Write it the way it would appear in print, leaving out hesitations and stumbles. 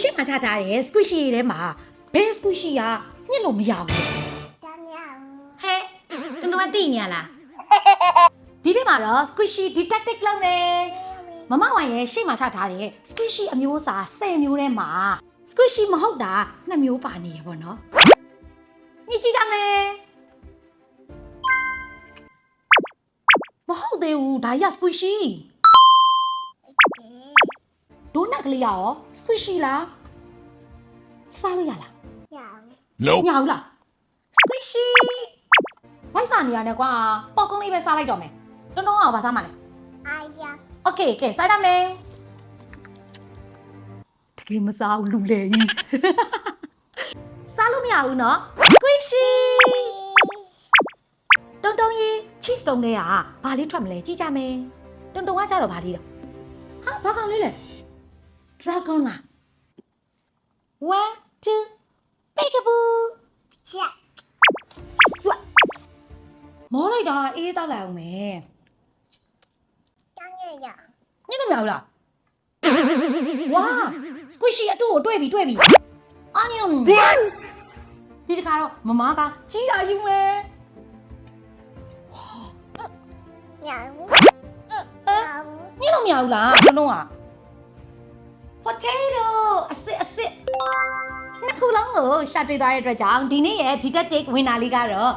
ရှင်းမှချထားတယ် squishy ထဲမှာဘယ် squishy ကညှစ်လို့မရဘူး တမ်းရအောင် ဟဲ့ကျွန်တော်သိနေရလားဒီနေ့မှာတော့ squishy detective လုပ်မယ်မမဝိုင်ရဲ့ရှေ့မှာချထားတဲ့ squishy အမျိုးအစား10မျိုးထဲမှာ squishy မဟုတ်တာ2မျိုးပါနေရပေါ့နော်ညှစ်ကြည့်ကြမယ်မဟုတ်သေးဘူးဒါကြီးက squishy ဒိုနတ်ကလေးရော squishy လားစားလို့ရလား ရအောင် Nope. မရဘူးလား squishy ဝိုက်စာနေရနဲ့ကွာပေါက်ကုန်းလေးပဲစားလိုက်တော့မယ်တွန်းတွန်းအောင်ပါစားမှာလဲ အားရ Okay ကဲစားရမယ်တကယ်မစားဘူးလူလေကြီးစားလို့မရဘူးနော် squishy တုံတုံကြီး cheese တုံးလေးကဘာလေးထွက်မလဲကြည့်ကြမယ်တုံတုံကကြတော့ဘာလေးလဲဟာဘာကောင်လေးလဲ dragon လား 1 2 peekaboo ချက် မောလိုက်တာအေးတောက်လိုက်အောင်မယ် တမ်းရရ ညနေမရဘူးလားဝါ squishy အတူကိုတွေ့ပြီ onion ဒီတခါတော့မမကကြီးလာယူမယ် ရအောင် ညလို့မရဘူးလားလုံးလုံးက potato အစ်နှစ်ခုလုံးကိုရှာတွေ့သွားတဲ့အတွက်ကြောင့်ဒီနေ့ရဲ့ detective winner လေးကတော့